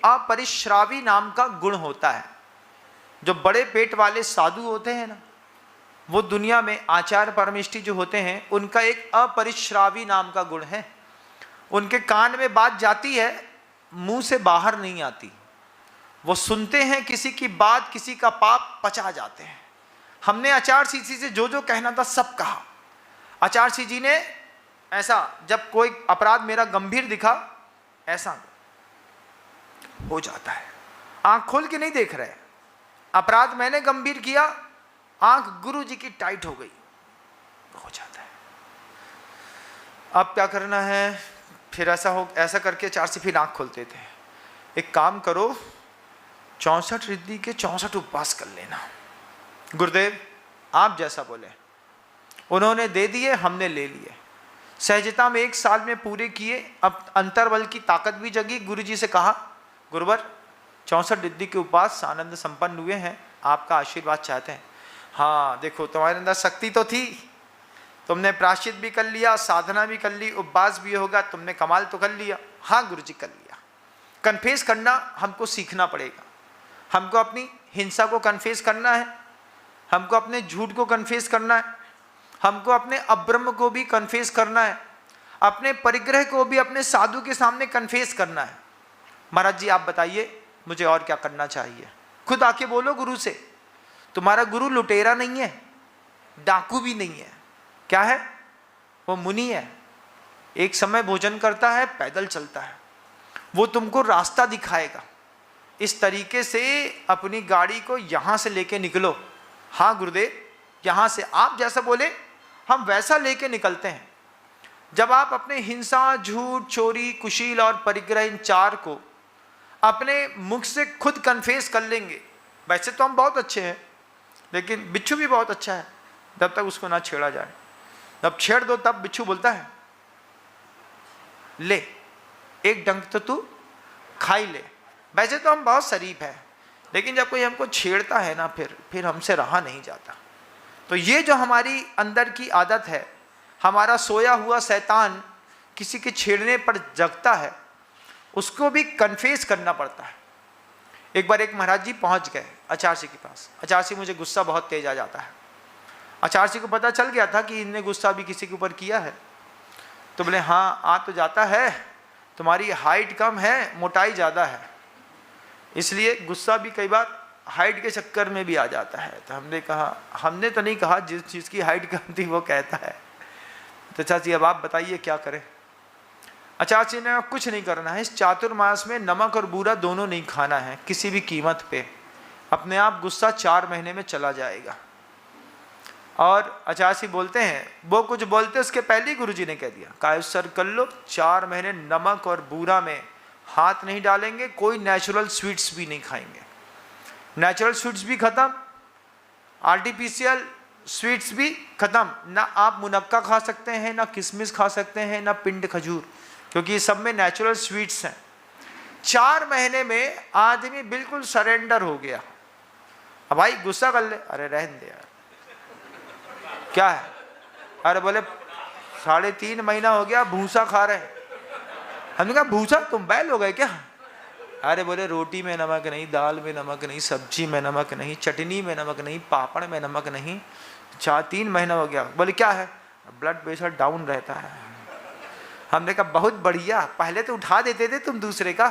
अपरिश्रावी नाम का गुण होता है। जो बड़े पेट वाले साधु होते हैं ना, वो दुनिया में आचार्य परमेष्ठी जो होते हैं, उनका एक अपरिश्रावी नाम का गुण है। उनके कान में बात जाती है, मुंह से बाहर नहीं आती। वो सुनते हैं किसी की बात, किसी का पाप पचा जाते हैं। हमने आचार्य श्री से जो जो कहना था सब कहा। आचार्य श्री जी ने ऐसा, जब कोई अपराध मेरा गंभीर दिखा, ऐसा हो जाता है, आंख खोल के नहीं देख रहे, अपराध मैंने गंभीर किया, आंख गुरु जी की टाइट हो गई, हो जाता है। अब क्या करना है, फिर ऐसा करके 4 से फिर आंख खोलते थे। एक काम करो, 64 रिद्धि के 64 उपवास कर लेना। गुरुदेव आप जैसा बोले। उन्होंने दे दिए, हमने ले लिए। सहजता में 1 साल में पूरे किए। अब अंतर्बल की ताकत भी जगी। गुरु जी से कहा, गुरुवर 64 रिद्धि के उपवास आनंद संपन्न हुए हैं, आपका आशीर्वाद चाहते हैं। हाँ देखो, तुम्हारे अंदर शक्ति तो थी, तुमने प्रायश्चित भी कर लिया, साधना भी कर ली, उपवास भी होगा, तुमने कमाल तो कर लिया। हाँ गुरु जी कर लिया। कन्फेस करना हमको सीखना पड़ेगा। हमको अपनी हिंसा को कन्फेस करना है, हमको अपने झूठ को कन्फेस करना है, हमको अपने अब्रह्म को भी कन्फेस करना है, अपने परिग्रह को भी अपने साधु के सामने कन्फेस करना है। महाराज जी आप बताइए मुझे और क्या करना चाहिए? खुद आके बोलो गुरु से। तुम्हारा गुरु लुटेरा नहीं है, डाकू भी नहीं है। क्या है? वो मुनि है। एक समय भोजन करता है, पैदल चलता है। वो तुमको रास्ता दिखाएगा। इस तरीके से अपनी गाड़ी को यहां से लेके निकलो। हाँ गुरुदेव, यहां से आप जैसा बोले हम वैसा लेके निकलते हैं। जब आप अपने हिंसा, झूठ, चोरी, कुशील और परिग्रह, इन 4 को अपने मुख से खुद कन्फेस कर लेंगे। वैसे तो हम बहुत अच्छे हैं, लेकिन बिच्छू भी बहुत अच्छा है, जब तक उसको ना छेड़ा जाए। जब छेड़ दो तब बिच्छू बोलता है, ले एक डंक तो तू खाई ले। वैसे तो हम बहुत शरीफ हैं, लेकिन जब कोई हमको छेड़ता है ना, फिर हमसे रहा नहीं जाता। तो ये जो हमारी अंदर की आदत है, हमारा सोया हुआ शैतान किसी के छेड़ने पर जगता है, उसको भी कन्फेस करना पड़ता है। एक बार एक महाराज जी पहुंच गए आचार्य जी के पास। आचार्य जी मुझे गुस्सा बहुत तेज आ जाता है। आचार्य जी को पता चल गया था कि इनने गुस्सा भी किसी के ऊपर किया है। तो बोले हाँ आ तो जाता है, तुम्हारी हाइट कम है, मोटाई ज़्यादा है, इसलिए गुस्सा भी कई बार हाइट के चक्कर में भी आ जाता है। तो हमने कहा, हमने तो नहीं कहा, जिस चीज़ की हाइट कम थी वो कहता है। तो चाची अब आप बताइए क्या करें? आचार्य जी ने कुछ नहीं करना है, इस चातुर्मास में नमक और बूरा दोनों नहीं खाना है किसी भी कीमत पे। अपने आप गुस्सा 4 महीने में चला जाएगा। और आचार्य जी बोलते हैं, वो कुछ बोलते उसके पहले ही गुरु जी ने कह दिया, कायस्वर कर लो, 4 महीने नमक और बूरा में हाथ नहीं डालेंगे, कोई नेचुरल स्वीट्स भी नहीं खाएंगे। नेचुरल स्वीट्स भी खत्म, आर्टिफिशियल स्वीट्स भी खत्म। ना आप मुनक्का खा सकते हैं, ना किशमिश खा सकते हैं, ना पिंड खजूर, क्योंकि ये सब में नेचुरल स्वीट्स हैं। 4 महीने में आदमी बिल्कुल सरेंडर हो गया। अब भाई गुस्सा कर ले, अरे रहने दे यार, क्या है? अरे बोले 3.5 महीना हो गया भूसा खा रहे। हमने कहा भूसा, तुम बैल हो गए क्या? अरे बोले रोटी में नमक नहीं, दाल में नमक नहीं, सब्जी में नमक नहीं, चटनी में नमक नहीं, पापड़ में नमक नहीं, 3 महीना हो गया। बोले क्या है? ब्लड प्रेशर डाउन रहता है। हमने कहा बहुत बढ़िया, पहले तो उठा देते थे तुम दूसरे का।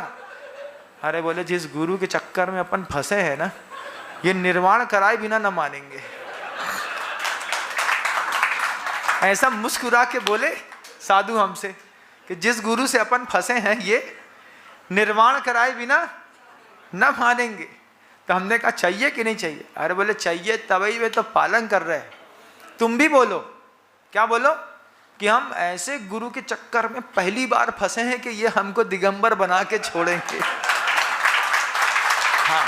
अरे बोले जिस गुरु के चक्कर में अपन फंसे हैं ना, ये निर्वाण कराए बिना न मानेंगे। ऐसा मुस्कुरा के बोले साधु हमसे कि जिस गुरु से अपन फंसे हैं ये निर्वाण कराए बिना न मानेंगे। तो हमने कहा चाहिए कि नहीं चाहिए? अरे बोले चाहिए, तभी वे तो पालन कर रहे हैं। तुम भी बोलो, क्या बोलो? कि हम ऐसे गुरु के चक्कर में पहली बार फंसे हैं कि ये हमको दिगंबर बना के छोड़ेंगे। हाँ